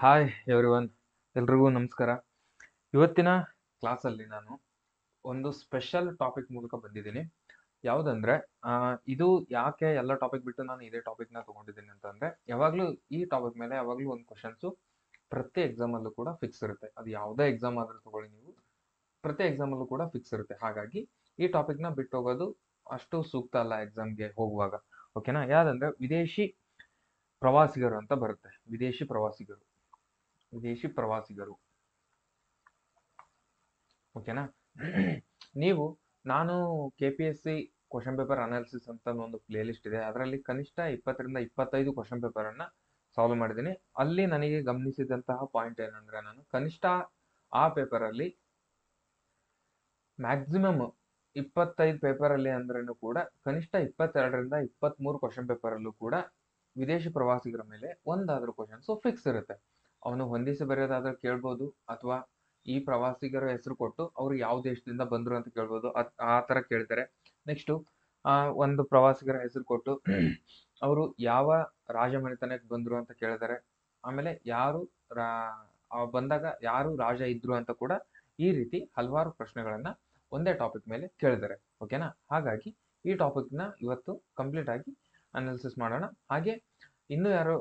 Hi everyone, ಎಲ್ರಿಗೂ ನಮಸ್ಕಾರ. ಇವತ್ತಿನ ಕ್ಲಾಸಲ್ಲಿ ನಾನು ಒಂದು ಸ್ಪೆಷಲ್ ಟಾಪಿಕ್ ಮೂಲಕ ಬಂದಿದ್ದೀನಿ. ಯಾವುದಂದ್ರೆ ಇದು ಯಾಕೆ ಎಲ್ಲ ಟಾಪಿಕ್ ಬಿಟ್ಟು ನಾನು ಇದೇ ಟಾಪಿಕ್ನ ತೊಗೊಂಡಿದ್ದೀನಿ ಅಂತಂದರೆ, ಯಾವಾಗಲೂ ಈ ಟಾಪಿಕ್ ಮೇಲೆ ಯಾವಾಗಲೂ ಒಂದು ಕ್ವಶನ್ಸು ಪ್ರತಿ ಎಕ್ಸಾಮಲ್ಲೂ ಕೂಡ ಫಿಕ್ಸ್ ಇರುತ್ತೆ. ಅದು ಯಾವುದೇ ಎಕ್ಸಾಮ್ ಆದರೂ ತಗೊಳ್ಳಿ ನೀವು, ಪ್ರತಿ ಎಕ್ಸಾಮಲ್ಲೂ ಕೂಡ ಫಿಕ್ಸ್ ಇರುತ್ತೆ. ಹಾಗಾಗಿ ಈ ಟಾಪಿಕ್ನ ಬಿಟ್ಟು ಹೋಗೋದು ಅಷ್ಟು ಸೂಕ್ತ ಅಲ್ಲ ಎಕ್ಸಾಮ್ಗೆ ಹೋಗುವಾಗ. ಓಕೆನಾ? ಯಾವ್ದಂದ್ರೆ ವಿದೇಶಿ ಪ್ರವಾಸಿಗರು ಅಂತ ಬರುತ್ತೆ. ವಿದೇಶಿ ಪ್ರವಾಸಿಗರು ಓಕೆನಾ? ನೀವು ನಾನು KPSC ಕ್ವಶನ್ ಪೇಪರ್ ಅನಾಲಿಸಿಸ್ ಅಂತ ಒಂದು ಪ್ಲೇ ಲಿಸ್ಟ್ ಇದೆ, ಅದರಲ್ಲಿ ಕನಿಷ್ಠ 20ರಿಂದ 25 ಕ್ವಶನ್ ಪೇಪರ್ ಅನ್ನ ಸಾಲ್ವ್ ಮಾಡಿದ್ದೀನಿ. ಅಲ್ಲಿ ನನಗೆ ಗಮನಿಸಿದಂತಹ ಪಾಯಿಂಟ್ ಏನಂದ್ರೆ, ನಾನು ಕನಿಷ್ಠ ಆ ಪೇಪರ್ ಅಲ್ಲಿ ಮ್ಯಾಕ್ಸಿಮಮ್ 25 ಪೇಪರ್ ಅಲ್ಲಿ ಅಂದ್ರೂ ಕೂಡ ಕನಿಷ್ಠ 22ರಿಂದ 23 ಕ್ವಶನ್ ಪೇಪರ್ ಅಲ್ಲೂ ಕೂಡ ವಿದೇಶಿ ಪ್ರವಾಸಿಗರ ಮೇಲೆ ಒಂದಾದ್ರೂ ಕ್ವಶನ್ಸ್ ಫಿಕ್ಸ್ ಇರುತ್ತೆ. ಅವನು ಹೊಂದಿಸಿ ಬರೆಯೋದಾದ್ರೆ ಕೇಳ್ಬೋದು, ಅಥವಾ ಈ ಪ್ರವಾಸಿಗರ ಹೆಸರು ಕೊಟ್ಟು ಅವ್ರು ಯಾವ ದೇಶದಿಂದ ಬಂದ್ರು ಅಂತ ಕೇಳ್ಬೋದು, ಆ ತರ ಕೇಳ್ತಾರೆ. ನೆಕ್ಸ್ಟ್ ಒಂದು ಪ್ರವಾಸಿಗರ ಹೆಸರು ಕೊಟ್ಟು ಅವರು ಯಾವ ರಾಜಮನೆತನಕ್ಕೆ ಬಂದ್ರು ಅಂತ ಕೇಳಿದ್ದಾರೆ. ಆಮೇಲೆ ಬಂದಾಗ ಯಾರು ರಾಜ ಇದ್ರು ಅಂತ ಕೂಡ ಈ ರೀತಿ ಹಲವಾರು ಪ್ರಶ್ನೆಗಳನ್ನ ಒಂದೇ ಟಾಪಿಕ್ ಮೇಲೆ ಕೇಳಿದ್ದಾರೆ. ಓಕೆನಾ? ಹಾಗಾಗಿ ಈ ಟಾಪಿಕ್ನ ಇವತ್ತು ಕಂಪ್ಲೀಟ್ ಆಗಿ ಅನಾಲಿಸಿಸ್ ಮಾಡೋಣ. ಹಾಗೆ ಇನ್ನು ಯಾರು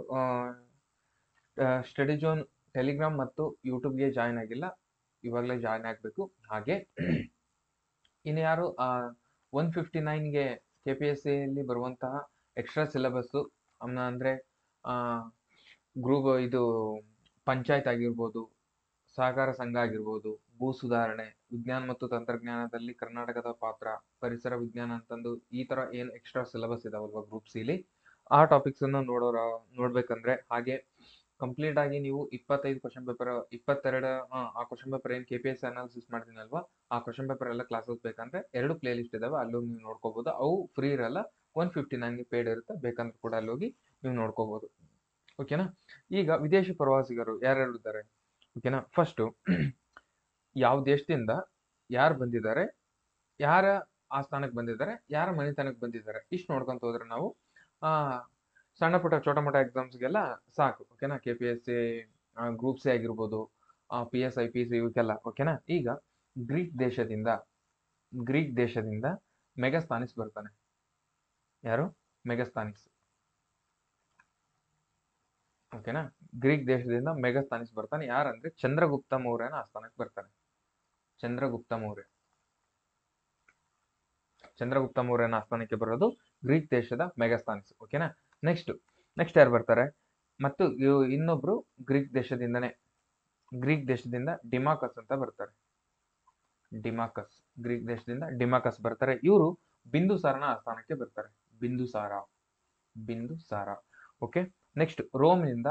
ಸ್ಟಡಿ ಜೋನ್ ಟೆಲಿಗ್ರಾಮ್ ಮತ್ತು ಯೂಟ್ಯೂಬ್ಗೆ ಜಾಯ್ನ್ ಆಗಿಲ್ಲ, ಇವಾಗಲೇ ಜಾಯ್ನ್ ಆಗಬೇಕು. ಹಾಗೆ ಇನ್ನು ಯಾರು 159ಗೆ KPSCಯಲ್ಲಿ ಬರುವಂತಹ ಎಕ್ಸ್ಟ್ರಾ ಸಿಲೆಬಸ್ಸು ಅಂದರೆ ಗ್ರೂಪ್ ಇದು ಪಂಚಾಯತ್ ಆಗಿರ್ಬೋದು, ಸಹಕಾರ ಸಂಘ ಆಗಿರ್ಬೋದು, ಭೂ ಸುಧಾರಣೆ, ವಿಜ್ಞಾನ ಮತ್ತು ತಂತ್ರಜ್ಞಾನದಲ್ಲಿ ಕರ್ನಾಟಕದ ಪಾತ್ರ, ಪರಿಸರ ವಿಜ್ಞಾನ ಅಂತಂದು ಈ ತರ ಏನು ಎಕ್ಸ್ಟ್ರಾ ಸಿಲೆಬಸ್ ಇದಾವಲ್ವಾ ಗ್ರೂಪ್ ಸಿಲಿ, ಆ ಟಾಪಿಕ್ಸ್ ಅನ್ನು ನೋಡ್ಬೇಕಂದ್ರೆ, ಹಾಗೆ ಕಂಪ್ಲೀಟ್ ಆಗಿ ನೀವು 25 ಕ್ವಶನ್ ಪೇಪರ್ 22 ಆ ಕ್ವಶನ್ ಪೇಪರ್ ಏನು KPSC ಅನಾಲಿಸಿಸ್ ಮಾಡ್ತೀನಲ್ವಾ, ಆ ಕ್ವಶನ್ ಪೇಪರ್ ಎಲ್ಲ ಕ್ಲಾಸಸ್ ಬೇಕಂದ್ರೆ 2 ಪ್ಲೇ ಲಿಸ್ಟ್ ಇದಾವೆ, ಅಲ್ಲೋಗಿ ನೀವು ನೋಡ್ಕೋಬಹುದು. ಅವು ಫ್ರೀ ಇರಲ್ಲ, 159ಗೆ ಪೇಡ್ ಇರುತ್ತೆ, ಬೇಕಂದ್ರೆ ಕೂಡ ಅಲ್ಲೋಗಿ ನೀವು ನೋಡ್ಕೋಬಹುದು. ಓಕೆನಾ? ಈಗ ವಿದೇಶಿ ಪ್ರವಾಸಿಗರು ಯಾರ್ಯಾರು ಇದ್ದಾರೆ, ಓಕೆನಾ? ಫಸ್ಟು ಯಾವ ದೇಶದಿಂದ ಯಾರು ಬಂದಿದ್ದಾರೆ, ಯಾರ ಆಸ್ಥಾನಕ್ಕೆ ಬಂದಿದ್ದಾರೆ, ಯಾರ ಮನೆತನಕ್ಕೆ ಬಂದಿದ್ದಾರೆ, ಇಷ್ಟು ನೋಡ್ಕೊಂತ ಹೋದ್ರೆ ನಾವು ಸಣ್ಣ ಪುಟ್ಟ ಚೋಟ ಮೋಟ ಎಕ್ಸಾಮ್ಸ್ಗೆಲ್ಲ ಸಾಕು. ಓಕೆನಾ? KPSC ಗ್ರೂಪ್ ಸಿ ಆಗಿರ್ಬೋದು, PSI PC ಇವಕ್ಕೆಲ್ಲ. ಓಕೆನಾ? ಈಗ ಗ್ರೀಕ್ ದೇಶದಿಂದ ಮೆಗಸ್ತಾನಿಸ್ ಬರ್ತಾನೆ. ಯಾರು? ಮೆಗಸ್ತಾನಿಸ್. ಓಕೆನಾ? ಗ್ರೀಕ್ ದೇಶದಿಂದ ಮೆಗಸ್ತಾನಿಸ್ ಬರ್ತಾನೆ. ಯಾರಂದ್ರೆ ಚಂದ್ರಗುಪ್ತ ಮೌರ್ಯನ ಆಸ್ಥಾನಕ್ಕೆ ಬರ್ತಾನೆ. ಚಂದ್ರಗುಪ್ತ ಮೌರ್ಯನ ಆಸ್ಥಾನಕ್ಕೆ ಬರೋದು ಗ್ರೀಕ್ ದೇಶದ ಮೆಗಸ್ತಾನಿಸ್. ಓಕೆನಾ? ನೆಕ್ಸ್ಟ್ ಯಾರು ಬರ್ತಾರೆ? ಮತ್ತು ಇನ್ನೊಬ್ರು ಗ್ರೀಕ್ ದೇಶದಿಂದ ಡಿಮಾಕಸ್ ಅಂತ ಬರ್ತಾರೆ. ಗ್ರೀಕ್ ದೇಶದಿಂದ ಡಿಮಾಕಸ್ ಬರ್ತಾರೆ. ಇವರು ಬಿಂದುಸಾರನ ಆಸ್ಥಾನಕ್ಕೆ ಬರ್ತಾರೆ. ಬಿಂದುಸಾರ. ಓಕೆ. ನೆಕ್ಸ್ಟ್ ರೋಮ್ನಿಂದ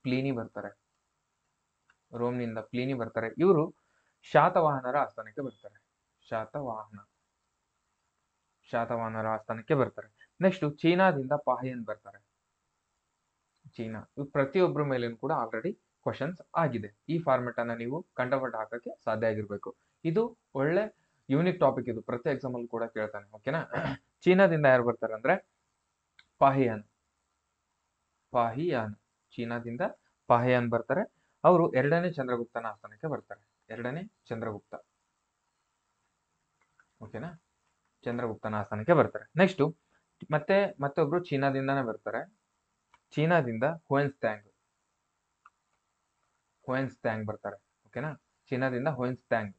ಪ್ಲೀನಿ ಬರ್ತಾರೆ. ಇವರು ಶಾತವಾಹನರ ಆಸ್ಥಾನಕ್ಕೆ ಬರ್ತಾರೆ. ಶಾತವಾಹನರ ಆಸ್ಥಾನಕ್ಕೆ ಬರ್ತಾರೆ. ನೆಕ್ಸ್ಟ್ ಚೀನಾದಿಂದ ಪಾಹಿಯನ್ ಬರ್ತಾರೆ. ಪ್ರತಿಯೊಬ್ಬರ ಮೇಲೇನು ಕೂಡ ಆಲ್ರೆಡಿ ಕ್ವಶನ್ಸ್ ಆಗಿದೆ. ಈ ಫಾರ್ಮೆಟ್ ಅನ್ನ ನೀವು ಕಂಠಪಟ್ಟ ಹಾಕಕ್ಕೆ ಸಾಧ್ಯ ಆಗಿರ್ಬೇಕು. ಇದು ಒಳ್ಳೆ ಯೂನಿಕ್ ಟಾಪಿಕ್, ಇದು ಪ್ರತಿ ಎಕ್ಸಾಮ್ ಅಲ್ಲಿ ಕೂಡ ಕೇಳ್ತಾನೆ. ಓಕೆನಾ? ಚೀನಾದಿಂದ ಯಾರು ಬರ್ತಾರೆ ಅಂದ್ರೆ ಪಾಹಿಯಾನ್. ಚೀನಾದಿಂದ ಪಾಹಿಯಾನ್ ಬರ್ತಾರೆ. ಅವರು 2ನೇ ಚಂದ್ರಗುಪ್ತನ ಆಸ್ಥಾನಕ್ಕೆ ಬರ್ತಾರೆ. 2ನೇ ಚಂದ್ರಗುಪ್ತ. ಓಕೆನಾ? ಚಂದ್ರಗುಪ್ತನ ಆಸ್ಥಾನಕ್ಕೆ ಬರ್ತಾರೆ. ನೆಕ್ಸ್ಟ್ ಮತ್ತೊಬ್ರು ಚೀನಾದಿಂದಾನೇ ಬರ್ತಾರೆ. ಚೀನಾದಿಂದ ಹುಯೆನ್ತ್ಸಾಂಗ್ ಬರ್ತಾರೆ. ಓಕೆನಾ? ಚೀನಾದಿಂದ ಹುಯೆನ್ತ್ಸಾಂಗ್.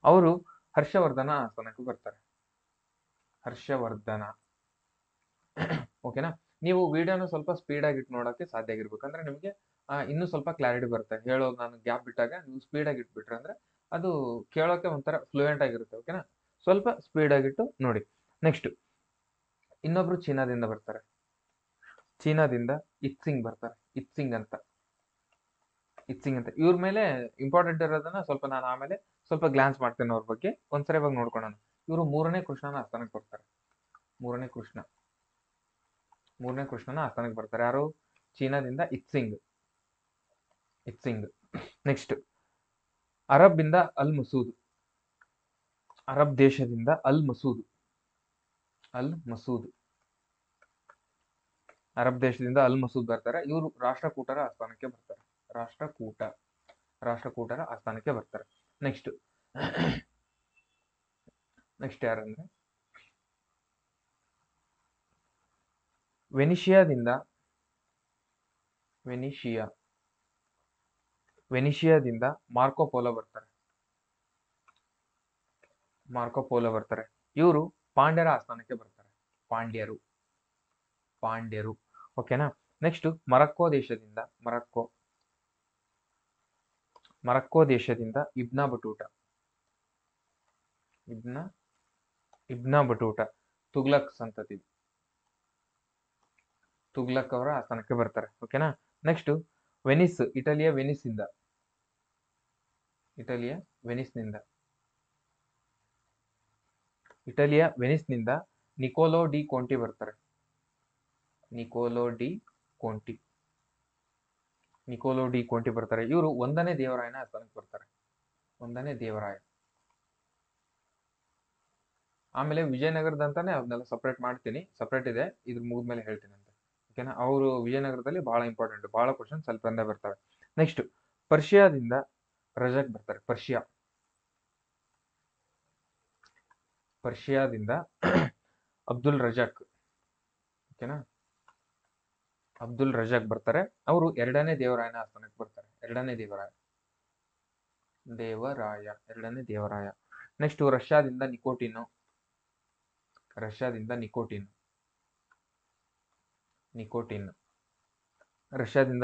ಅವರು ಹರ್ಷವರ್ಧನ ಆಸ್ಥಾನಕ್ಕೆ ಬರ್ತಾರೆ. ಓಕೆನಾ? ನೀವು ವಿಡಿಯೋನ ಸ್ವಲ್ಪ ಸ್ಪೀಡ್ ಆಗಿ ಇಟ್ಟು ನೋಡಕ್ಕೆ ಸಾಧ್ಯ ಆಗಿರ್ಬೇಕು, ಅಂದ್ರೆ ನಿಮಗೆ ಇನ್ನೂ ಸ್ವಲ್ಪ ಕ್ಲಾರಿಟಿ ಬರುತ್ತೆ. ಹೇಳೋದು ನಾನು ಗ್ಯಾಪ್ ಬಿಟ್ಟಾಗ ನೀವು ಸ್ಪೀಡ್ ಆಗಿ ಇಟ್ಬಿಟ್ರೆ ಅಂದ್ರೆ ಅದು ಕೇಳೋಕೆ ಒಂಥರ ಫ್ಲೂಯೆಂಟ್ ಆಗಿರುತ್ತೆ. ಓಕೆನಾ? ಸ್ವಲ್ಪ ಸ್ಪೀಡ್ ಆಗಿಟ್ಟು ನೋಡಿ. ನೆಕ್ಸ್ಟ್ ಇನ್ನೊಬ್ರು ಚೀನಾದಿಂದ ಬರ್ತಾರೆ. ಚೀನಾದಿಂದ ಇತ್ಸಿಂಗ್ ಬರ್ತಾರೆ. ಇತ್ಸಿಂಗ್ ಅಂತ. ಇವ್ರ ಮೇಲೆ ಇಂಪಾರ್ಟೆಂಟ್ ಇರೋದನ್ನ ಸ್ವಲ್ಪ ನಾನು ಆಮೇಲೆ ಸ್ವಲ್ಪ ಗ್ಲಾನ್ಸ್ ಮಾಡ್ತೇನೆ ಅವ್ರ ಬಗ್ಗೆ. ಒಂದ್ಸರಿ ಇವಾಗ ನೋಡ್ಕೊಳ್ಳೋಣ. ಇವರು 3ನೇ ಕೃಷ್ಣನ ಆಸ್ಥಾನಕ್ಕೆ ಬರ್ತಾರೆ. 3ನೇ ಕೃಷ್ಣನ ಆಸ್ಥಾನಕ್ಕೆ ಬರ್ತಾರೆ. ಯಾರು? ಚೀನಾದಿಂದ ಇತ್ಸಿಂಗ್. ನೆಕ್ಸ್ಟ್ ಅರಬ್ ದೇಶದಿಂದ ಅಲ್ ಮಸೂದ್. ಅರಬ್ ದೇಶದಿಂದ ಅಲ್ ಮಸೂದ್ ಬರ್ತಾರೆ, ಇವರು ರಾಷ್ಟ್ರಕೂಟರ ಆಸ್ಥಾನಕ್ಕೆ ಬರ್ತಾರೆ. ರಾಷ್ಟ್ರಕೂಟರ ಆಸ್ಥಾನಕ್ಕೆ ಬರ್ತಾರೆ. ನೆಕ್ಸ್ಟ್ ಯಾರಂದ್ರೆ ವೆನಿಷಿಯಾದಿಂದ ಮಾರ್ಕೋ ಪೋಲೋ ಬರ್ತಾರೆ. ಇವರು ಪಾಂಡ್ಯರ ಆಸ್ಥಾನಕ್ಕೆ ಬರ್ತಾರೆ. ಪಾಂಡ್ಯರು ಓಕೆನಾ. ನೆಕ್ಸ್ಟ್ ಮೊರಕ್ಕೋ ದೇಶದಿಂದ ಇಬ್ನ ಬಟೂಟ ತುಗ್ಲಕ್ ಸಂತತಿ, ತುಗ್ಲಕ್ ಅವರ ಆಸ್ಥಾನಕ್ಕೆ ಬರ್ತಾರೆ. ಓಕೆನಾ. ನೆಕ್ಸ್ಟ್ ವೆನಿಸ್, ಇಟಲಿಯ ವೆನಿಸ್ನಿಂದ ನಿಕೋಲೋ ಡಿ ಕೋಂಟಿ ಬರ್ತಾರೆ. ನಿಕೋಲೋ ಡಿ ಕೋಂಟಿ ಬರ್ತಾರೆ. ಇವರು 1ನೇ ದೇವರಾಯನ ಆಸ್ಥಾನಕ್ಕೆ ಬರ್ತಾರೆ. 1ನೇ ದೇವರಾಯ. ಆಮೇಲೆ ವಿಜಯನಗರದಂತಾನೆ ಅದನ್ನೆಲ್ಲ ಸಪ್ರೇಟ್ ಮಾಡ್ತೀನಿ, ಸಪ್ರೇಟ್ ಇದೆ, ಇದ್ರ ಮುಗಿದ್ಮೇಲೆ ಹೇಳ್ತೀನಿ ಅಂತ. ಓಕೆನಾ. ಅವರು ವಿಜಯನಗರದಲ್ಲಿ ಬಹಳ ಇಂಪಾರ್ಟೆಂಟ್, ಬಹಳ ಕ್ವಶನ್ ಸ್ವಲ್ಪ ಬಂದೇ ಬರ್ತವೆ. ನೆಕ್ಸ್ಟ್ ಪರ್ಷಿಯಾದಿಂದ ರಜಕ್ ಬರ್ತಾರೆ. ಪರ್ಷಿಯಾದಿಂದ ಅಬ್ದುಲ್ ರಜಾಕ್. ಓಕೆನಾ. ಅಬ್ದುಲ್ ರಜಾಕ್ ಬರ್ತಾರೆ. ಅವರು 2ನೇ ದೇವರಾಯನ ಆಸ್ಥಾನಕ್ಕೆ ಬರ್ತಾರೆ. 2ನೇ ದೇವರಾಯ. ನೆಕ್ಸ್ಟ್ ರಷ್ಯಾದಿಂದ ನಿಕೋಟಿನ್. ರಷ್ಯಾದಿಂದ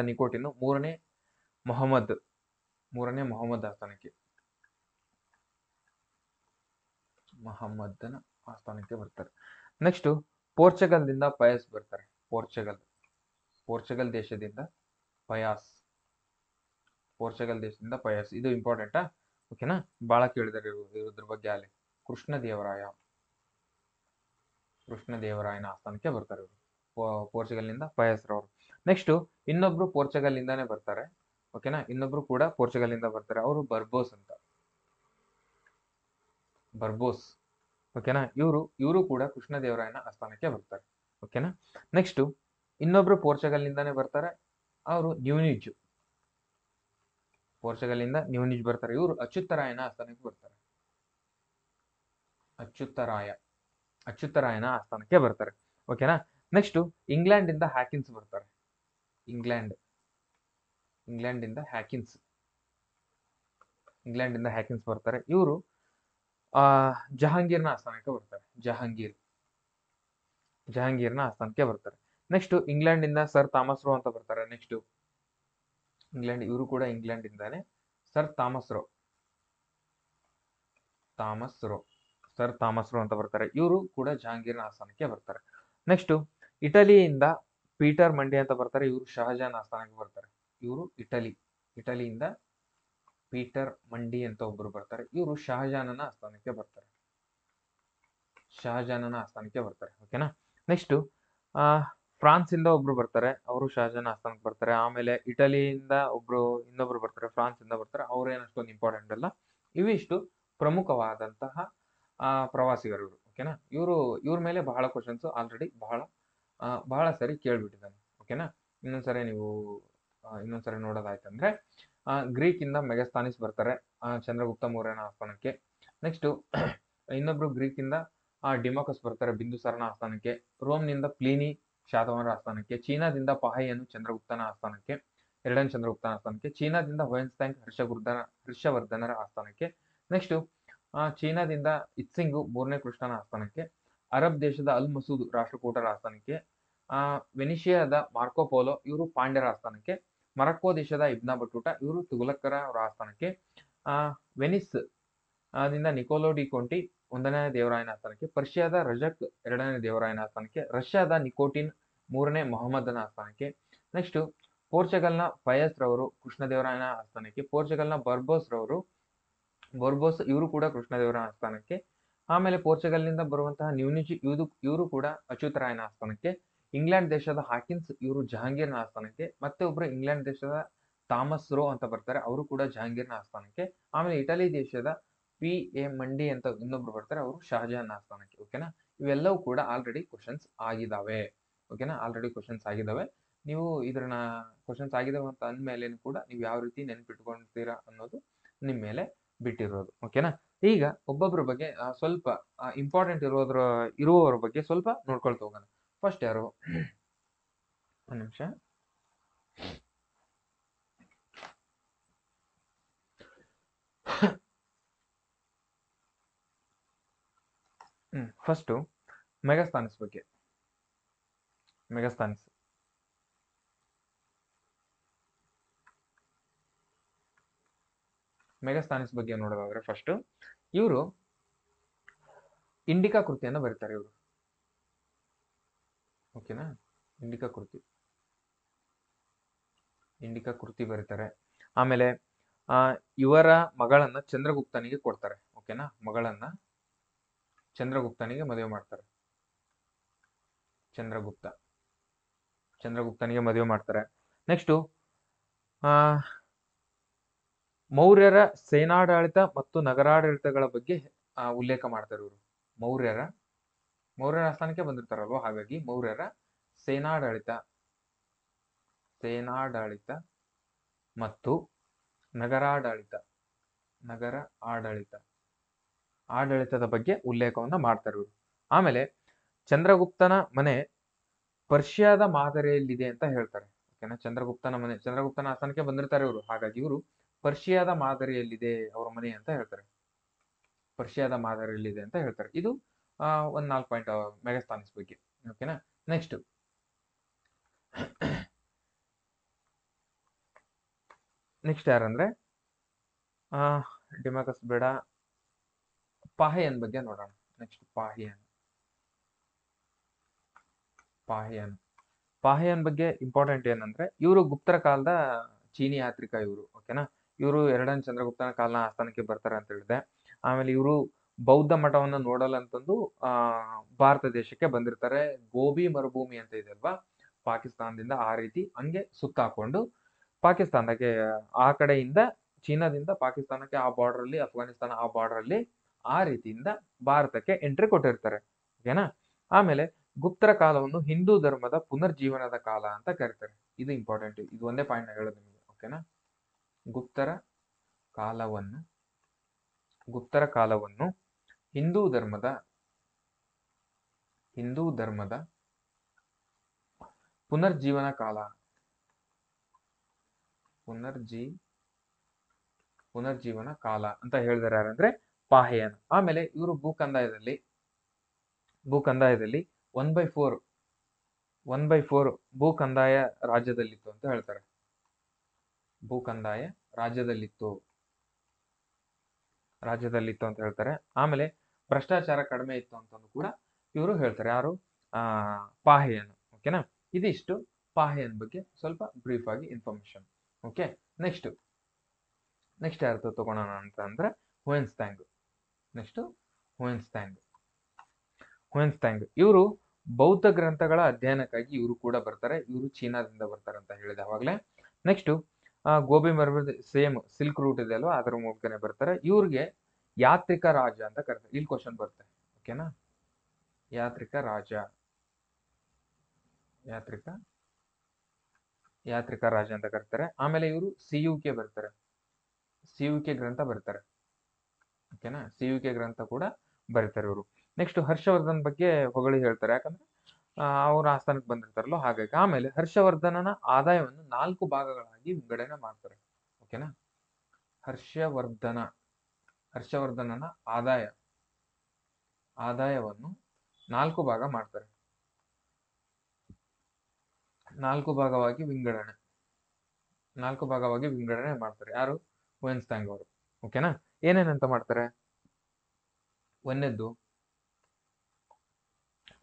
ನಿಕೋಟಿನ್ 3ನೇ ಮೊಹಮ್ಮದ್ ಆಸ್ಥಾನಕ್ಕೆ ಬರ್ತಾರೆ. ನೆಕ್ಸ್ಟ್ ಪೋರ್ಚುಗಲ್ದಿಂದ ಪಯಸ್ ಬರ್ತಾರೆ. ಪೋರ್ಚುಗಲ್ ದೇಶದಿಂದ ಪಯಾಸ್. ಇದು ಇಂಪಾರ್ಟೆಂಟಾ. ಓಕೆನಾ. ಬಹಳ ಕೇಳಿದಾರೆ ಇದ್ರ ಬಗ್ಗೆ ಅಲ್ಲಿ. ಕೃಷ್ಣ ದೇವರಾಯನ ಆಸ್ಥಾನಕ್ಕೆ ಬರ್ತಾರೆ ಇವರು, ಪೋರ್ಚುಗಲ್ನಿಂದ ಪಯಸ್ರವರು. ನೆಕ್ಸ್ಟ್ ಇನ್ನೊಬ್ರು ಪೋರ್ಚುಗಲ್ನಿಂದಾನೇ ಬರ್ತಾರೆ. ಓಕೆನಾ. ಇನ್ನೊಬ್ರು ಕೂಡ ಪೋರ್ಚುಗಲ್ನಿಂದ ಬರ್ತಾರೆ. ಅವರು ಬರ್ಬೋಸ್. ಓಕೆನಾ. ಇವರು ಕೂಡ ಕೃಷ್ಣ ದೇವರಾಯನ ಆಸ್ಥಾನಕ್ಕೆ ಬರ್ತಾರೆ. ಓಕೆನಾ. ನೆಕ್ಸ್ಟ್ ಇನ್ನೊಬ್ರು ಪೋರ್ಚುಗಲ್ನಿಂದಾನೇ ಬರ್ತಾರೆ. ಅವರು ಪೋರ್ಚುಗಲ್ನಿಂದ ನ್ಯೂನಿಜ್ ಬರ್ತಾರೆ. ಇವರು ಅಚ್ಯುತರಾಯನ ಆಸ್ಥಾನಕ್ಕೆ ಬರ್ತಾರೆ. ಅಚ್ಯುತರಾಯನ ಆಸ್ಥಾನಕ್ಕೆ ಬರ್ತಾರೆ. ಓಕೆನಾ. ನೆಕ್ಸ್ಟ್ ಇಂಗ್ಲೆಂಡಿಂದ ಹ್ಯಾಕಿನ್ಸ್ ಬರ್ತಾರೆ. ಇಂಗ್ಲೆಂಡಿಂದ ಹ್ಯಾಕಿನ್ಸ್ ಬರ್ತಾರೆ. ಇವರು ಜಹಾಂಗೀರ್ನ ಆಸ್ಥಾನಕ್ಕೆ ಬರ್ತಾರೆ. ಜಹಾಂಗೀರ್ನ ಆಸ್ಥಾನಕ್ಕೆ ಬರ್ತಾರೆ. ನೆಕ್ಸ್ಟ್ ಇಂಗ್ಲೆಂಡಿಂದ ಸರ್ ಥಾಮಸ್ ರೋ ಅಂತ ಬರ್ತಾರೆ. ನೆಕ್ಸ್ಟ್ ಇವರು ಕೂಡ ಇಂಗ್ಲೆಂಡಿಂದಾನೆ. ಸರ್ ಥಾಮಸ್ ರೋ ಅಂತ ಬರ್ತಾರೆ. ಇವರು ಕೂಡ ಜಹಾಂಗೀರ್ನ ಆಸ್ಥಾನಕ್ಕೆ ಬರ್ತಾರೆ. ನೆಕ್ಸ್ಟ್ ಇಟಲಿಯಿಂದ ಪೀಟರ್ ಮಂಡಿ ಅಂತ ಬರ್ತಾರೆ. ಇವರು ಶಹಜಾನ್ ಆಸ್ಥಾನಕ್ಕೆ ಬರ್ತಾರೆ. ಇವರು ಇಟಲಿಯಿಂದ ಪೀಟರ್ ಮಂಡಿ ಅಂತ ಒಬ್ರು ಬರ್ತಾರೆ. ಇವರು ಶಹಜಾನನ ಆಸ್ಥಾನಕ್ಕೆ ಬರ್ತಾರೆ. ಓಕೆನಾ. ನೆಕ್ಸ್ಟ್ ಫ್ರಾನ್ಸ್ ಇಂದ ಒಬ್ರು ಬರ್ತಾರೆ. ಅವರು ಶಹಜಾನ್ ಆಸ್ಥಾನಕ್ಕೆ ಬರ್ತಾರೆ. ಆಮೇಲೆ ಇಟಲಿಯಿಂದ ಇನ್ನೊಬ್ರು ಬರ್ತಾರೆ. ಫ್ರಾನ್ಸ್ ಇಂದ ಬರ್ತಾರೆ. ಅವ್ರೇನು ಅಷ್ಟೊಂದು ಇಂಪಾರ್ಟೆಂಟ್ ಅಲ್ಲ. ಇವಿಷ್ಟು ಪ್ರಮುಖವಾದಂತಹ ಪ್ರವಾಸಿಗರು. ಓಕೆನಾ. ಇವ್ರ ಮೇಲೆ ಬಹಳ ಕ್ವಶನ್ಸ್ ಆಲ್ರೆಡಿ ಬಹಳ ಸರಿ ಕೇಳ್ಬಿಟ್ಟಿದ್ದಾನೆ. ಓಕೆನಾ. ಇನ್ನೊಂದ್ಸರಿ ನೋಡೋದಾಯ್ತಂದ್ರೆ ಗ್ರೀಕ್ ಇಂದ ಮೆಗಸ್ತಾನಿಸ್ ಬರ್ತಾರೆ ಚಂದ್ರಗುಪ್ತ ಮೌರ್ಯನ ಆಸ್ಥಾನಕ್ಕೆ. ನೆಕ್ಸ್ಟ್ ಇನ್ನೊಬ್ರು ಗ್ರೀಕ್ ಇಂದ ಡಿಮಾಕಸ್ ಬರ್ತಾರೆ ಬಿಂದುಸಾರನ ಆಸ್ಥಾನಕ್ಕೆ. ರೋಮ್ನಿಂದ ಪ್ಲೀನಿ ಶಾತವಾಹನರ ಆಸ್ಥಾನಕ್ಕೆ. ಚೀನಾದಿಂದ ಪಹಾಯನು ಚಂದ್ರಗುಪ್ತನ ಆಸ್ಥಾನಕ್ಕೆ, 2ನೇ ಚಂದ್ರಗುಪ್ತನ ಆಸ್ಥಾನಕ್ಕೆ. ಚೀನಾದಿಂದ ಹೊಯನ್ಸ್ಟ್ಯಾಂಗ್ ಹರ್ಷವರ್ಧನರ ಆಸ್ಥಾನಕ್ಕೆ. ನೆಕ್ಸ್ಟ್ ಚೀನಾದಿಂದ ಇತ್ಸಿಂಗು 3ನೇ ಕೃಷ್ಣನ ಆಸ್ಥಾನಕ್ಕೆ. ಅರಬ್ ದೇಶದ ಅಲ್ ಮಸೂದ್ ರಾಷ್ಟ್ರಕೂಟರ ಆಸ್ಥಾನಕ್ಕೆ. ವೆನಿಷಿಯಾದ ಮಾರ್ಕೋ ಪೋಲೋ ಇವರು ಪಾಂಡ್ಯರ ಆಸ್ಥಾನಕ್ಕೆ. ಮೊರಕ್ಕೋ ದೇಶದ ಇಬ್ನ ಬಟೂಟ ಇವರು ತುಘಲಕ್ಕರ ಅವರ ಆಸ್ಥಾನಕ್ಕೆ. ವೆನಿಸ್ ದಿಂದ ನಿಕೋಲೋ ಡಿ ಕೋಂಟಿ 1ನೇ ದೇವರಾಯನ ಆಸ್ಥಾನಕ್ಕೆ. ಪರ್ಷಿಯಾದ ರಜಕ್ 2ನೇ ದೇವರಾಯನ ಆಸ್ಥಾನಕ್ಕೆ. ರಷ್ಯಾದ ನಿಕೋಟಿನ್ 3ನೇ ಮೊಹಮ್ಮದನ ಆಸ್ಥಾನಕ್ಕೆ. ನೆಕ್ಸ್ಟ್ ಪೋರ್ಚುಗಲ್ನ ಪಯಸ್ ರವರು ಕೃಷ್ಣದೇವರಾಯನ ಆಸ್ಥಾನಕ್ಕೆ. ಪೋರ್ಚುಗಲ್ನ ಬರ್ಬೋಸ್ ಇವರು ಕೂಡ ಕೃಷ್ಣದೇವರಾಯನ ಆಸ್ಥಾನಕ್ಕೆ. ಆಮೇಲೆ ಪೋರ್ಚುಗಲ್ನಿಂದ ಬರುವಂತಹ ನ್ಯೂನಿಜ್ ಇವರು ಕೂಡ ಅಚ್ಯುತರಾಯನ ಆಸ್ಥಾನಕ್ಕೆ. ಇಂಗ್ಲೆಂಡ್ ದೇಶದ ಹಾಕಿನ್ಸ್ ಇವರು ಜಹಾಂಗೀರ್ನ ಆಸ್ಥಾನಕ್ಕೆ. ಮತ್ತೆ ಒಬ್ರು ಇಂಗ್ಲೆಂಡ್ ದೇಶದ ಥಾಮಸ್ ರೋ ಅಂತ ಬರ್ತಾರೆ. ಅವರು ಕೂಡ ಜಹಾಂಗೀರ್ನ ಆಸ್ಥಾನಕ್ಕೆ. ಆಮೇಲೆ ಇಟಲಿ ದೇಶದ P.A. ಮಂಡಿ ಅಂತ ಇನ್ನೊಬ್ರು ಬರ್ತಾರೆ. ಅವರು ಶಹಜಾನ್ ಆಸ್ಥಾನಕ್ಕೆ. ಓಕೆನಾ. ಇವೆಲ್ಲವೂ ಕೂಡ ಆಲ್ರೆಡಿ ಕ್ವಶನ್ಸ್ ಆಗಿದಾವೆ. ಓಕೆನಾ. ಆಲ್ರೆಡಿ ಕ್ವಶನ್ಸ್ ಆಗಿದ್ದಾವೆ. ನೀವು ಇದನ್ನ ಕ್ವಶನ್ಸ್ ಆಗಿದಾವೆ ಅಂತ ಅಂದ್ಮೇಲೆ ಕೂಡ ನೀವು ಯಾವ ರೀತಿ ನೆನ್ಪಿಟ್ಕೊಳ್ತೀರಾ ಅನ್ನೋದು ನಿಮ್ಮ ಮೇಲೆ ಬಿಟ್ಟಿರೋದು. ಓಕೆನಾ. ಈಗ ಒಬ್ಬೊಬ್ಬರ ಬಗ್ಗೆ ಸ್ವಲ್ಪ ಇಂಪಾರ್ಟೆಂಟ್ ಇರುವವರ ಬಗ್ಗೆ ಸ್ವಲ್ಪ ನೋಡ್ಕೊಳ್ತಾ ಹೋಗೋಣ. ಫಸ್ಟ್ ಯಾರು? ಒಂದು ನಿಮಿಷ. ಫಸ್ಟು ಮೆಗಾಸ್ತಾನಿಸ್ ಬಗ್ಗೆ. ಮೆಗಾಸ್ತಾನಿಸ್ ಬಗ್ಗೆ ನೋಡೋದಾದ್ರೆ ಫಸ್ಟ್ ಇವರು ಇಂಡಿಕಾ ಕೃತಿಯನ್ನು ಬರೀತಾರೆ ಇವರು. ಓಕೆನಾ. ಇಂಡಿಕಾ ಕೃತಿ ಬರೀತಾರೆ. ಆಮೇಲೆ ಇವರ ಮಗಳನ್ನ ಚಂದ್ರಗುಪ್ತನಿಗೆ ಕೊಡ್ತಾರೆ. ಓಕೆನಾ. ಮಗಳನ್ನ ಚಂದ್ರಗುಪ್ತನಿಗೆ ಮದುವೆ ಮಾಡ್ತಾರೆ. ಚಂದ್ರಗುಪ್ತನಿಗೆ ಮದುವೆ ಮಾಡ್ತಾರೆ. ನೆಕ್ಸ್ಟು ಮೌರ್ಯರ ಸೇನಾಡಳಿತ ಮತ್ತು ನಗರಾಡಳಿತಗಳ ಬಗ್ಗೆ ಉಲ್ಲೇಖ ಮಾಡ್ತಾರೆ ಇವರು. ಮೌರ್ಯರ ಆಸ್ಥಾನಕ್ಕೆ ಬಂದಿರ್ತಾರಲ್ವ, ಹಾಗಾಗಿ ಮೌರ್ಯರ ಸೇನಾಡಳಿತ ಮತ್ತು ನಗರ ಆಡಳಿತದ ಬಗ್ಗೆ ಉಲ್ಲೇಖವನ್ನ ಮಾಡ್ತಾರೆ ಇವರು. ಆಮೇಲೆ ಚಂದ್ರಗುಪ್ತನ ಮನೆ ಪರ್ಷಿಯಾದ ಮಾದರಿಯಲ್ಲಿದೆ ಅಂತ ಹೇಳ್ತಾರೆ. ಓಕೆನಾ. ಚಂದ್ರಗುಪ್ತನ ಆಸ್ಥಾನಕ್ಕೆ ಬಂದಿರ್ತಾರೆ ಇವರು, ಹಾಗಾಗಿ ಇವರು ಪರ್ಷಿಯಾದ ಮಾದರಿಯಲ್ಲಿದೆ ಅವರ ಮನೆ ಅಂತ ಹೇಳ್ತಾರೆ. ಇದು ಒಂದ್ 4 ಪಾಯಿಂಟ್ ಮೆಗಾಸ್ತಾನಿಸ್ ಬಗ್ಗೆ. ಓಕೆನಾ. ನೆಕ್ಸ್ಟ್ ಯಾರಂದ್ರೆ ಡಿಮಾಕಸ್ ಬೇಡ, ಪಾಹಿಯನ್ ಬಗ್ಗೆ ನೋಡೋಣ. ನೆಕ್ಸ್ಟ್ ಪಾಹಿಯನ್ ಬಗ್ಗೆ ಇಂಪಾರ್ಟೆಂಟ್ ಏನಂದ್ರೆ ಇವರು ಗುಪ್ತರ ಕಾಲದ ಚೀನಿ ಯಾತ್ರಿಕ ಇವರು. ಓಕೆನಾ. ಇವರು 2ನೇ ಚಂದ್ರಗುಪ್ತನ ಕಾಲನ ಆಸ್ಥಾನಕ್ಕೆ ಬರ್ತಾರೆ ಅಂತ ಹೇಳಿದೆ. ಆಮೇಲೆ ಇವರು ಬೌದ್ಧ ಮಠವನ್ನು ನೋಡಲಂತಂದು ಭಾರತ ದೇಶಕ್ಕೆ ಬಂದಿರ್ತಾರೆ. ಗೋಬಿ ಮರುಭೂಮಿ ಅಂತ ಇದೆ ಅಲ್ವಾ, ಪಾಕಿಸ್ತಾನದಿಂದ ಆ ರೀತಿ ಹಂಗೆ ಸುತ್ತಾಕೊಂಡು ಪಾಕಿಸ್ತಾನಕ್ಕೆ ಆ ಕಡೆಯಿಂದ ಚೀನಾದಿಂದ ಪಾಕಿಸ್ತಾನಕ್ಕೆ ಆ ಬಾರ್ಡರ್ ಅಲ್ಲಿ, ಅಫ್ಘಾನಿಸ್ತಾನ ಆ ಬಾರ್ಡರ್ ಅಲ್ಲಿ ಆ ರೀತಿಯಿಂದ ಭಾರತಕ್ಕೆ ಎಂಟ್ರಿ ಕೊಟ್ಟಿರ್ತಾರೆ. ಓಕೆನಾ. ಆಮೇಲೆ ಗುಪ್ತರ ಕಾಲವನ್ನು ಹಿಂದೂ ಧರ್ಮದ ಪುನರ್ಜೀವನದ ಕಾಲ ಅಂತ ಕರೀತಾರೆ. ಇದು ಇಂಪಾರ್ಟೆಂಟ್. ಇದು ಒಂದೇ ಪಾಯಿಂಟ್ ಹೇಳೋದು ನಿಮಗೆ. ಓಕೆನಾ. ಗುಪ್ತರ ಕಾಲವನ್ನು ಹಿಂದೂ ಧರ್ಮದ ಪುನರ್ಜೀವನ ಕಾಲ ಅಂತ ಹೇಳಿದಾರೆ ಯಾರಂದ್ರೆ ಪಾಹಿಯನ್. ಆಮೇಲೆ ಇವರು ಭೂಕಂದಾಯದಲ್ಲಿ 1/4 ಭೂಕಂದಾಯ ರಾಜ್ಯದಲ್ಲಿತ್ತು ಅಂತ ಹೇಳ್ತಾರೆ. ರಾಜ್ಯದಲ್ಲಿತ್ತು ಅಂತ ಹೇಳ್ತಾರೆ. ಆಮೇಲೆ ಭ್ರಷ್ಟಾಚಾರ ಕಡಿಮೆ ಇತ್ತು ಅಂತ ಕೂಡ ಇವರು ಹೇಳ್ತಾರೆ. ಯಾರು? ಪಾಹಿಯನ್. ಓಕೆನಾ. ಇದಿಷ್ಟು ಪಾಹಿಯನ್ ಬಗ್ಗೆ ಸ್ವಲ್ಪ ಬ್ರೀಫ್ ಆಗಿ ಇನ್ಫಾರ್ಮೇಶನ್. ಓಕೆ. ನೆಕ್ಸ್ಟ್ ಯಾರ್ದು ತಗೊಳೋಣ ಅಂತ ಅಂದ್ರೆ ಹುಯೆನ್ತ್ಸಾಂಗ್. ಇವರು ಬೌದ್ಧ ಗ್ರಂಥಗಳ ಅಧ್ಯಯನಕ್ಕಾಗಿ ಇವರು ಕೂಡ ಬರ್ತಾರೆ. ಇವರು ಚೀನಾದಿಂದ ಬರ್ತಾರೆ ಅಂತ ಹೇಳಿದೆ ಅವಾಗಲೇ. ನೆಕ್ಸ್ಟ್ ಗೋಬಿ ಮರುಭೂಮಿ ಸೇಮ್ ಸಿಲ್ಕ್ ರೂಟ್ ಇದೆ ಅಲ್ವಾ, ಅದರ ಮೂಲಕನೇ ಬರ್ತಾರೆ. ಇವ್ರಿಗೆ ಯಾತ್ರಿಕ ರಾಜ ಅಂತ ಕರೀತಾರೆ. ಇಲ್ಲಿ ಕ್ವಶನ್ ಬರುತ್ತೆ. ಓಕೆನಾ. ಯಾತ್ರಿಕ ರಾಜ ಅಂತ ಕರೀತಾರೆ. ಆಮೇಲೆ ಇವರು CUK ಬರ್ತಾರೆ. CUK ಗ್ರಂಥ ಬರ್ತಾರೆ. ಓಕೆನಾ. CUK ಗ್ರಂಥ ಕೂಡ ಬರೀತಾರೆ ಇವರು. ನೆಕ್ಸ್ಟ್ ಹರ್ಷವರ್ಧನ್ ಬಗ್ಗೆ ಹೊಗಳಿ ಹೇಳ್ತಾರೆ, ಯಾಕಂದ್ರೆ ಅವ್ರ ಆಸ್ಥಾನಕ್ಕೆ ಬಂದಿರ್ತಾರಲ್ಲ ಹಾಗಾಗಿ. ಆಮೇಲೆ ಹರ್ಷವರ್ಧನನ ಆದಾಯವನ್ನು 4 ಭಾಗಗಳಾಗಿ ವಿಂಗಡಣೆ ಮಾಡ್ತಾರೆ. ಓಕೆನಾ. ಹರ್ಷವರ್ಧನನ ಆದಾಯವನ್ನು 4 ಭಾಗ ಮಾಡ್ತಾರೆ. 4 ಭಾಗವಾಗಿ ವಿಂಗಡಣೆ ಮಾಡ್ತಾರೆ. ಯಾರು? ಹುಯೆನ್ತ್ಸಾಂಗ್ ಅವರು. ಓಕೆನಾ. ಏನೇನಂತ ಮಾಡ್ತಾರೆ?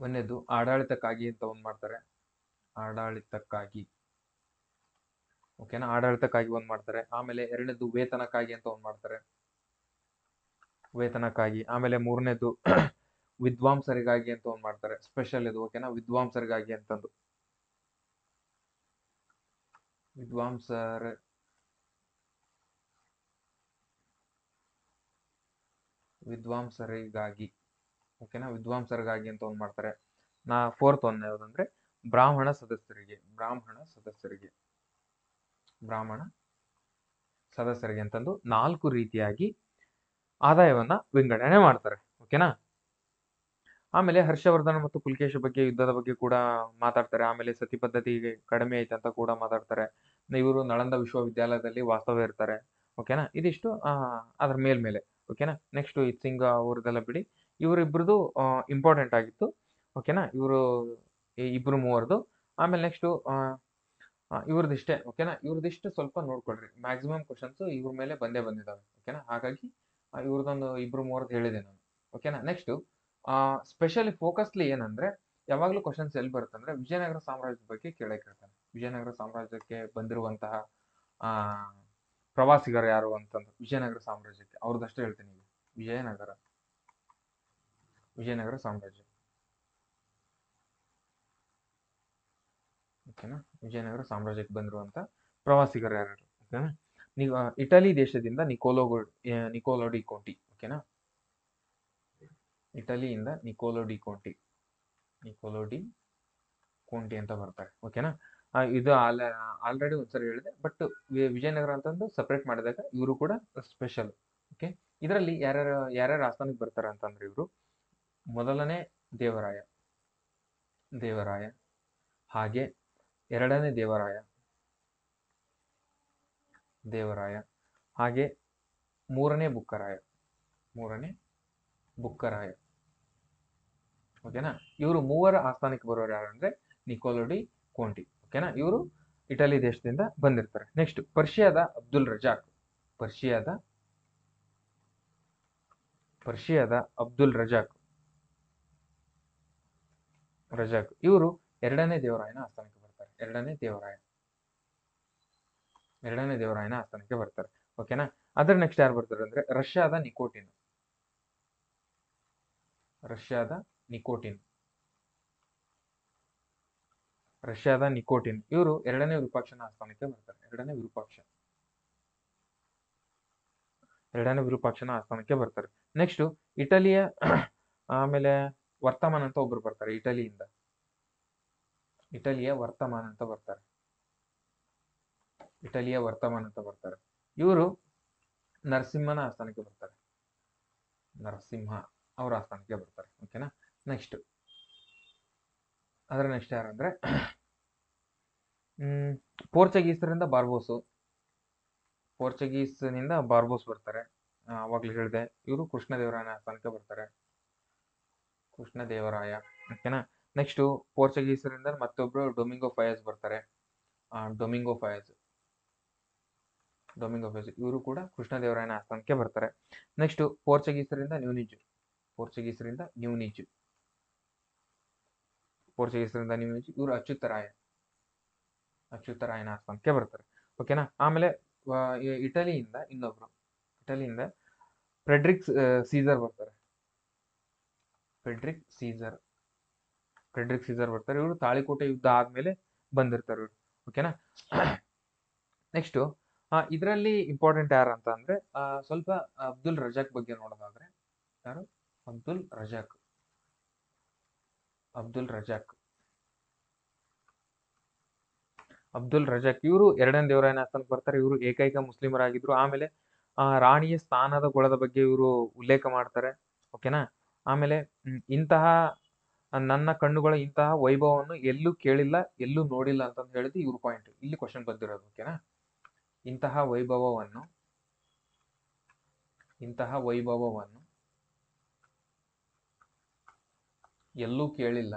ಒಂದನೇದ್ದು ಆಡಳಿತಕ್ಕಾಗಿ ಅಂತ ಒಂದ್ ಮಾಡ್ತಾರೆ. ಓಕೆನಾ. ಆಡಳಿತಕ್ಕಾಗಿ ಒಂದ್ ಮಾಡ್ತಾರೆ. ಆಮೇಲೆ 2ನೇದ್ದು ವೇತನಕ್ಕಾಗಿ ಅಂತ ಒಂದ್ ಮಾಡ್ತಾರೆ. ಆಮೇಲೆ 3ನೇದ್ದು ವಿದ್ವಾಂಸರಿಗಾಗಿ ಅಂತ ಒಂದ್ ಮಾಡ್ತಾರೆ. ಸ್ಪೆಷಲ್ ಇದು. ಓಕೆನಾ. ವಿದ್ವಾಂಸರಿಗಾಗಿ ಅಂತಂದು ವಿದ್ವಾಂಸರಿಗಾಗಿ ಓಕೆನಾ. ವಿದ್ವಾಂಸರಿಗಾಗಿ ಅಂತ ಒಂದ್ ಮಾಡ್ತಾರೆ. 4th ಒಂದು ಯಾವ್ದಂದ್ರೆ ಬ್ರಾಹ್ಮಣ ಸದಸ್ಯರಿಗೆ ಬ್ರಾಹ್ಮಣ ಸದಸ್ಯರಿಗೆ ಬ್ರಾಹ್ಮಣ ಸದಸ್ಯರಿಗೆ ಅಂತಂದು 4 ರೀತಿಯಾಗಿ ಆದಾಯವನ್ನ ವಿಂಗಡಣೆ ಮಾಡ್ತಾರೆ. ಓಕೆನಾ. ಆಮೇಲೆ ಹರ್ಷವರ್ಧನ ಮತ್ತು ಪುಲಕೇಶಿ ಬಗ್ಗೆ ಯುದ್ಧದ ಬಗ್ಗೆ ಕೂಡ ಮಾತಾಡ್ತಾರೆ. ಆಮೇಲೆ ಸತಿ ಪದ್ಧತಿ ಕಡಿಮೆ ಐತೆ ಅಂತ ಕೂಡ ಮಾತಾಡ್ತಾರೆ. ಇವರು ನಳಂದ ವಿಶ್ವವಿದ್ಯಾಲಯದಲ್ಲಿ ವಾಸ್ತವ್ಯ ಇರ್ತಾರೆ. ಓಕೆನಾ. ಇದಿಷ್ಟು ಅದ್ರ ಮೇಲ್ಮೇಲೆ. ಓಕೆನಾ. ನೆಕ್ಸ್ಟ್ ಇತ್ಸಿಂಗ ಅವ್ರದ್ದೆಲ್ಲ ಬಿಡಿ. ಇವರಿಬ್ರದ್ದು ಇಂಪಾರ್ಟೆಂಟ್ ಆಗಿತ್ತು. ಓಕೆನಾ. ಇವರು ಇಬ್ರು ಮೂವರ್ದು. ಆಮೇಲೆ ನೆಕ್ಸ್ಟ್ ಇವ್ರದಿಷ್ಟೇ. ಓಕೆನಾ. ಇವ್ರದಿಷ್ಟು ಸ್ವಲ್ಪ ನೋಡ್ಕೊಳ್ರಿ. ಮ್ಯಾಕ್ಸಿಮಮ್ ಕ್ವಶನ್ಸ್ ಇವ್ರ ಮೇಲೆ ಬಂದೇ ಬಂದಿದ್ದಾವೆ. ಓಕೆನಾ. ಹಾಗಾಗಿ ಇವ್ರದೊಂದು ಇಬ್ರು ಮೂವರ್ದು ಹೇಳಿದೆ ನಾನು. ಓಕೆನಾ. ನೆಕ್ಸ್ಟ್ ಸ್ಪೆಷಲಿ ಫೋಕಸ್ಲಿ ಏನಂದ್ರೆ ಯಾವಾಗ್ಲೂ ಕ್ವಶನ್ಸ್ ಎಲ್ಲಿ ಬರುತ್ತೆ ಅಂದ್ರೆ ವಿಜಯನಗರ ಸಾಮ್ರಾಜ್ಯದ ಬಗ್ಗೆ ಕೇಳ್ತಾನೆ. ವಿಜಯನಗರ ಸಾಮ್ರಾಜ್ಯಕ್ಕೆ ಬಂದಿರುವಂತಹ ಆ ಪ್ರವಾಸಿಗರು ಯಾರು ಅಂತಂದ್ರೆ ವಿಜಯನಗರ ಸಾಮ್ರಾಜ್ಯಕ್ಕೆ ಅವ್ರದ್ದಷ್ಟೇ ಹೇಳ್ತೀನಿ ಈಗ. ವಿಜಯನಗರ ಸಾಮ್ರಾಜ್ಯ. ಓಕೆನಾ. ವಿಜಯನಗರ ಸಾಮ್ರಾಜ್ಯಕ್ಕೆ ಬಂದಿರುವಂತ ಪ್ರವಾಸಿಗರು ಯಾರು? ಓಕೆನಾ. ನೀವು ಇಟಲಿ ದೇಶದಿಂದ ನಿಕೋಲೋ ಡಿ ಕೋಂಟಿ. ಓಕೆನಾ. ಇಟಲಿಯಿಂದ ನಿಕೋಲೋ ಡಿ ಕೋಂಟಿ ಅಂತ ಬರ್ತಾರೆ. ಓಕೆನಾ. ಇದು ಆಲ್ರೆಡಿ ಒಂದ್ಸರಿ ಹೇಳಿದೆ. ಬಟ್ ವಿಜಯನಗರ ಅಂತಂದು ಸಪರೇಟ್ ಮಾಡಿದಾಗ ಇವರು ಕೂಡ ಸ್ಪೆಷಲ್. ಓಕೆ. ಇದರಲ್ಲಿ ಯಾರ್ಯಾರು ಆಸ್ಥಾನಕ್ಕೆ ಬರ್ತಾರೆ ಅಂತಂದ್ರೆ ಇವರು ಮೊದಲನೇ ದೇವರಾಯ, ಹಾಗೆ ಎರಡನೇ ದೇವರಾಯ, ಹಾಗೆ ಮೂರನೇ ಬುಕ್ಕರಾಯ. ಓಕೆನಾ. ಇವರು ಮೂವರ ಆಸ್ಥಾನಕ್ಕೆ ಬರೋರು ಯಾರಂದ್ರೆ ನಿಕೋಲೋ ಡಿ ಕೋಂಟಿ. ಓಕೆನಾ. ಇವರು ಇಟಲಿ ದೇಶದಿಂದ ಬಂದಿರ್ತಾರೆ. ನೆಕ್ಸ್ಟ್ ಪರ್ಷಿಯಾದ ಅಬ್ದುಲ್ ರಜಾಕ್ ಇವರು ಎರಡನೇ ದೇವರಾಯನ ಆಸ್ಥಾನಕ್ಕೆ ಬರ್ತಾರೆ. ಎರಡನೇ ದೇವರಾಯನ ಆಸ್ಥಾನಕ್ಕೆ ಬರ್ತಾರೆ. ಓಕೆನಾ. ಅದ್ರ ನೆಕ್ಸ್ಟ್ ಯಾರು ಬರ್ತಾರೆ ಅಂದ್ರೆ ರಷ್ಯಾದ ನಿಕೋಟಿನ್ ಇವರು ಎರಡನೇ ವಿರೂಪಾಕ್ಷನ ಆಸ್ಥಾನಕ್ಕೆ ಬರ್ತಾರೆ. ಎರಡನೇ ವಿರೂಪಾಕ್ಷನ ಆಸ್ಥಾನಕ್ಕೆ ಬರ್ತಾರೆ. ನೆಕ್ಸ್ಟ್ ಇಟಲಿಯ ಆಮೇಲೆ ವರ್ತಮಾನ ಅಂತ ಒಬ್ರು ಬರ್ತಾರೆ. ಇಟಲಿಯ ವರ್ತಮಾನ ಅಂತ ಬರ್ತಾರೆ. ಇವರು ನರಸಿಂಹ ಅವರ ಆಸ್ಥಾನಕ್ಕೆ ಬರ್ತಾರೆ. ಓಕೆನಾ. ನೆಕ್ಸ್ಟ್ ಯಾರಂದ್ರೆ ಪೋರ್ಚುಗೀಸರಿಂದ ಬಾರ್ಬೋಸ್ ಬರ್ತಾರೆ. ಅವಾಗ್ಲೂ ಹೇಳಿದೆ. ಇವರು ಕೃಷ್ಣದೇವರಾಯನ ಆಸ್ಥಾನಕ್ಕೆ ಬರ್ತಾರೆ. ಓಕೆನಾ. ನೆಕ್ಸ್ಟ್ ಪೋರ್ಚುಗೀಸರಿಂದ ಮತ್ತೊಬ್ರು ಡೊಮಿಂಗೋ ಫಯಸ್ ಬರ್ತಾರೆ. ಡೊಮಿಂಗೋ ಫಯಸ್ ಇವರು ಕೂಡ ಕೃಷ್ಣದೇವರಾಯನ ಆಸ್ಥಾನಕ್ಕೆ ಬರ್ತಾರೆ. ನೆಕ್ಸ್ಟ್ ಪೋರ್ಚುಗೀಸರಿಂದ ನ್ಯೂನಿಜ್ ಇವರು ಅಚ್ಯುತರಾಯನ ಆಸ್ಥಾನಕ್ಕೆ ಬರ್ತಾರೆ. ಓಕೆನಾ. ಆಮೇಲೆ ಇಟಲಿಯಿಂದ ಫ್ರೆಡ್ರಿಕ್ ಸೀಸರ್ ಬರ್ತಾರೆ. ಇವರು ತಾಳಿಕೋಟೆ ಯುದ್ಧ ಆದ್ಮೇಲೆ ಬಂದಿರ್ತಾರೆ ಇವರು. ಓಕೆನಾ. ನೆಕ್ಸ್ಟ್ ಇದರಲ್ಲಿ ಇಂಪಾರ್ಟೆಂಟ್ ಯಾರು ಅಂತ ಅಂದ್ರೆ ಸ್ವಲ್ಪ ಅಬ್ದುಲ್ ರಜಾಕ್ ಬಗ್ಗೆ ನೋಡೋದಾದ್ರೆ ಯಾರು? ಅಬ್ದುಲ್ ರಜಾಕ್ ಇವರು ಎರಡನೇ ದೇವರಾಯನ ಆಸ್ಥಾನಕ್ಕೆ ಬರ್ತಾರೆ. ಇವರು ಏಕೈಕ ಮುಸ್ಲಿಮರಾಗಿದ್ರು. ಆಮೇಲೆ ರಾಣಿಯ ಸ್ಥಾನದ ಗೊಳದ ಬಗ್ಗೆ ಇವರು ಉಲ್ಲೇಖ ಮಾಡ್ತಾರೆ. ಓಕೆನಾ. ಆಮೇಲೆ ಇಂತಹ ನನ್ನ ಕಣ್ಣುಗಳ ಇಂತಹ ವೈಭವವನ್ನು ಎಲ್ಲೂ ಕೇಳಿಲ್ಲ, ಎಲ್ಲೂ ನೋಡಿಲ್ಲ ಅಂತ ಹೇಳಿದ್ದು ಇವ್ರ ಪಾಯಿಂಟ್. ಇಲ್ಲಿ ಕ್ವಶನ್ ಬಂದಿರೋದು. ಓಕೆನಾ. ಇಂತಹ ವೈಭವವನ್ನು ಎಲ್ಲೂ ಕೇಳಿಲ್ಲ,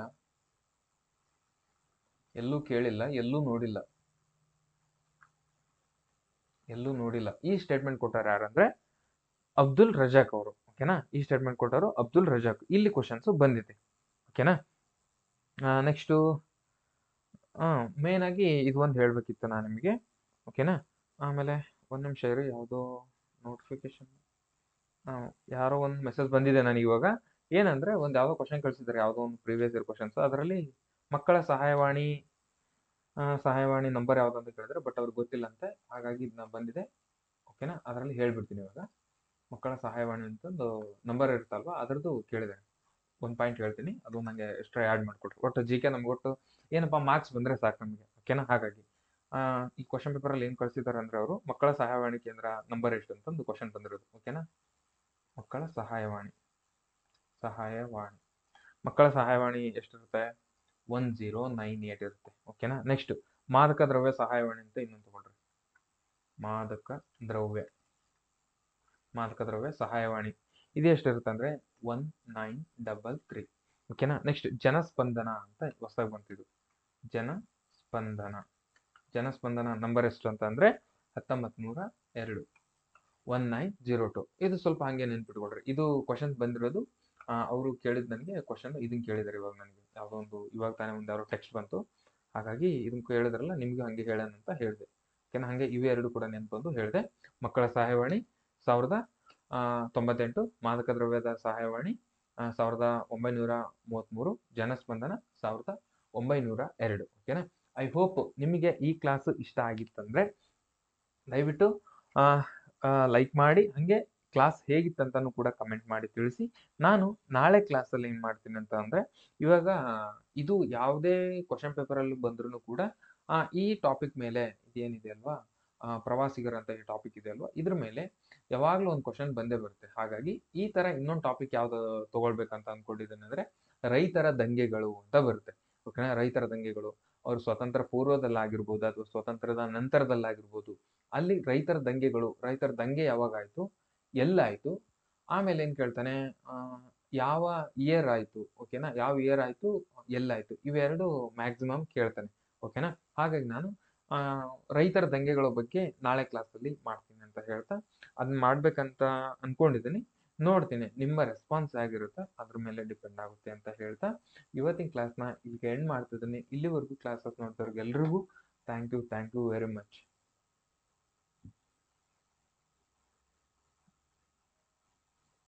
ಎಲ್ಲೂ ನೋಡಿಲ್ಲ. ಈ ಸ್ಟೇಟ್ಮೆಂಟ್ ಕೊಟ್ಟಾರ ಯಾರಂದ್ರೆ ಅಬ್ದುಲ್ ರಜಾಕ್ ಅವರು. ಓಕೆನಾ. ಈ ಸ್ಟೇಟ್ಮೆಂಟ್ ಕೊಟ್ಟವರು ಅಬ್ದುಲ್ ರಜಾಕ್. ಇಲ್ಲಿ ಕ್ವಶನ್ಸ್ ಬಂದಿದೆ. ಓಕೆನಾ. ನೆಕ್ಸ್ಟ್ ಮೇನ್ ಆಗಿ ಇದು ಒಂದು ಹೇಳ್ಬೇಕಿತ್ತು ನಾನು ನಿಮಗೆ. ಓಕೆನಾ. ಆಮೇಲೆ ಒಂದ್ ನಿಮಿಷ ಇರಿ. ಯಾವುದೋ ನೋಟಿಫಿಕೇಶನ್, ಯಾರೋ ಒಂದು ಮೆಸೇಜ್ ಬಂದಿದೆ ನನಗೆ ಇವಾಗ. ಏನಂದ್ರೆ ಯಾವ್ದೋ ಕ್ವಶನ್ ಕಳ್ಸಿದ್ದಾರೆ, ಯಾವುದೋ ಒಂದು ಪ್ರೀವಿಯಸ್ ಇಯರ್ ಕ್ವಶನ್ಸ್. ಅದರಲ್ಲಿ ಮಕ್ಕಳ ಸಹಾಯವಾಣಿ ನಂಬರ್ ಯಾವ್ದು ಅಂತ ಕೇಳಿದ್ರೆ, ಬಟ್ ಅವ್ರಿಗೆ ಗೊತ್ತಿಲ್ಲ ಅಂತೆ. ಹಾಗಾಗಿ ಇದನ್ನ ಬಂದಿದೆ. ಓಕೆನಾ. ಅದರಲ್ಲಿ ಹೇಳ್ಬಿಡ್ತೀನಿ ಇವಾಗ. ಮಕ್ಕಳ ಸಹಾಯವಾಣಿ ಅಂತಂದು ನಂಬರ್ ಇರುತ್ತಲ್ವಾ, ಅದರದ್ದು ಕೇಳಿದೆ. ಒಂದು ಪಾಯಿಂಟ್ ಹೇಳ್ತೀನಿ, ಅದು ನನಗೆ ಎಕ್ಸ್ಟ್ರಾ ಆ್ಯಡ್ ಮಾಡಿಕೊಡ್ರಿ. ಒಟ್ಟು ಜಿ ಕೆ ನಮ್ಗೆ ಒಟ್ಟು ಏನಪ್ಪ ಮಾರ್ಕ್ಸ್ ಬಂದರೆ ಸಾಕು ನಮಗೆ, ಓಕೆನಾ? ಹಾಗಾಗಿ ಈ ಕ್ವಶನ್ ಪೇಪರಲ್ಲಿ ಏನು ಕಳಿಸಿದ್ದಾರೆ ಅಂದರೆ ಅವರು ಮಕ್ಕಳ ಸಹಾಯವಾಣಿ ಕೇಂದ್ರ ನಂಬರ್ ಎಷ್ಟು ಅಂತಂದು ಕ್ವಶನ್ ಬಂದಿರೋದು, ಓಕೆನಾ? ಮಕ್ಕಳ ಸಹಾಯವಾಣಿ ಮಕ್ಕಳ ಸಹಾಯವಾಣಿ ಎಷ್ಟಿರುತ್ತೆ? 1098 ಇರುತ್ತೆ, ಓಕೆನಾ? ನೆಕ್ಸ್ಟ್ ಮಾದಕ ದ್ರವ್ಯ ಸಹಾಯವಾಣಿ ಅಂತ ಇನ್ನೊಂದು ತಗೊಳ್ರಿ. ಮಾದಕ ದ್ರವ್ಯ ಸಹಾಯವಾಣಿ ಇದು ಎಷ್ಟಿರುತ್ತೆ ಅಂದರೆ 1933, ಓಕೆನಾ? ನೆಕ್ಸ್ಟ್ ಜನಸ್ಪಂದನ ಅಂತ ಹೊಸದಾಗಿ ಬಂತಿದ್ದು. ಜನಸ್ಪಂದನ ನಂಬರ್ ಎಷ್ಟು ಅಂತ ಅಂದರೆ 1902, 1902. ಇದು ಸ್ವಲ್ಪ ಹಂಗೆ ನೆನ್ಪಿಟ್ಕೊಳ್ರಿ. ಇದು ಕ್ವಶನ್ ಬಂದಿರೋದು ಅವರು ಕೇಳಿದ್ ನನಗೆ ಕ್ವಶನ್ ಇದನ್ನ ಕೇಳಿದಾರೆ ಇವಾಗ ನನಗೆ ಯಾವುದೋ ಒಂದು ಇವಾಗ ತಾನೇ ಒಂದು ಯಾರೋ ಟೆಕ್ಸ್ಟ್ ಬಂತು, ಹಾಗಾಗಿ ಇದನ್ನ ಕೇಳಿದ್ರಲ್ಲ ನಿಮ್ಗೆ ಹಂಗೆ ಹೇಳೋಣ ಅಂತ ಹೇಳಿದೆ, ಓಕೆನಾ? ಹಂಗೆ ಇವೆ ಎರಡು ಕೂಡ ನೆನ್ಪಂದು ಹೇಳಿದೆ. ಮಕ್ಕಳ ಸಹಾಯವಾಣಿ 1098, ಮಾದಕ ದ್ರವ್ಯದ ಸಹಾಯವಾಣಿ 1933, ಜನಸ್ಪಂದನ 1902, ಓಕೆನಾ? ಐ ಹೋಪ್ ನಿಮಗೆ ಈ ಕ್ಲಾಸ್ ಇಷ್ಟ ಆಗಿತ್ತಂದ್ರೆ ದಯವಿಟ್ಟು ಲೈಕ್ ಮಾಡಿ, ಹಾಗೆ ಕ್ಲಾಸ್ ಹೇಗಿತ್ತಂತನೂ ಕೂಡ ಕಮೆಂಟ್ ಮಾಡಿ ತಿಳಿಸಿ. ನಾನು ನಾಳೆ ಕ್ಲಾಸಲ್ಲಿ ಏನು ಮಾಡ್ತೀನಿ ಅಂತ ಅಂದರೆ, ಇವಾಗ ಇದು ಯಾವುದೇ ಕ್ವಶನ್ ಪೇಪರಲ್ಲಿ ಬಂದ್ರೂ ಕೂಡ ಈ ಟಾಪಿಕ್ ಮೇಲೆ ಇದೇನಿದೆ ಅಲ್ವಾ, ಪ್ರವಾಸಿಗರಂತ ಈ ಟಾಪಿಕ್ ಇದೆ ಅಲ್ವಾ, ಇದ್ರ ಮೇಲೆ ಯಾವಾಗಲೂ ಒಂದು ಕ್ವಶನ್ ಬಂದೇ ಬರುತ್ತೆ. ಹಾಗಾಗಿ ಈ ಥರ ಇನ್ನೊಂದು ಟಾಪಿಕ್ ಯಾವ್ದು ತೊಗೊಳ್ಬೇಕಂತ ಅಂದ್ಕೊಂಡಿದ್ದೇನೆ ಅಂದರೆ ರೈತರ ದಂಗೆಗಳು ಅಂತ ಬರುತ್ತೆ, ಓಕೆನಾ? ರೈತರ ದಂಗೆಗಳು ಅವರು ಸ್ವತಂತ್ರ ಪೂರ್ವದಲ್ಲಾಗಿರ್ಬೋದು ಅಥವಾ ಸ್ವತಂತ್ರದ ನಂತರದಲ್ಲಾಗಿರ್ಬೋದು, ಅಲ್ಲಿ ರೈತರ ದಂಗೆ ಯಾವಾಗ ಆಯಿತು, ಎಲ್ಲಾಯಿತು, ಆಮೇಲೆ ಏನು ಕೇಳ್ತಾನೆ, ಯಾವ ಇಯರ್ ಆಯಿತು, ಓಕೆನಾ? ಯಾವ ಇಯರ್ ಆಯಿತು, ಎಲ್ಲಾಯಿತು, ಇವೆರಡು ಮ್ಯಾಕ್ಸಿಮಮ್ ಕೇಳ್ತಾನೆ, ಓಕೆನಾ? ಹಾಗಾಗಿ ನಾನು ರೈತರ ದಂಗೆಗಳ ಬಗ್ಗೆ ನಾಳೆ ಕ್ಲಾಸಲ್ಲಿ ಮಾಡ್ತೀನಿ ಅಂತ ಹೇಳ್ತಾ ಅದನ್ನ ಮಾಡ್ಬೇಕಂತ ಅಂದ್ಕೊಂಡಿದ್ದೀನಿ. ನೋಡ್ತೀನಿ ನಿಮ್ಮ ರೆಸ್ಪಾನ್ಸ್ ಆಗಿರುತ್ತೆ, ಅದ್ರ ಮೇಲೆ ಡಿಪೆಂಡ್ ಆಗುತ್ತೆ ಅಂತ ಹೇಳ್ತಾ ಇವತ್ತಿನ ಕ್ಲಾಸ್ನ ಈಗ ಎಂಡ್ ಮಾಡ್ತಿದ್ದೀನಿ. ಇಲ್ಲಿವರೆಗೂ ಕ್ಲಾಸಸ್ ನೋಡ್ದವ್ರಿಗೆ ಎಲ್ರಿಗೂ ಥ್ಯಾಂಕ್ ಯು ವೆರಿ ಮಚ್.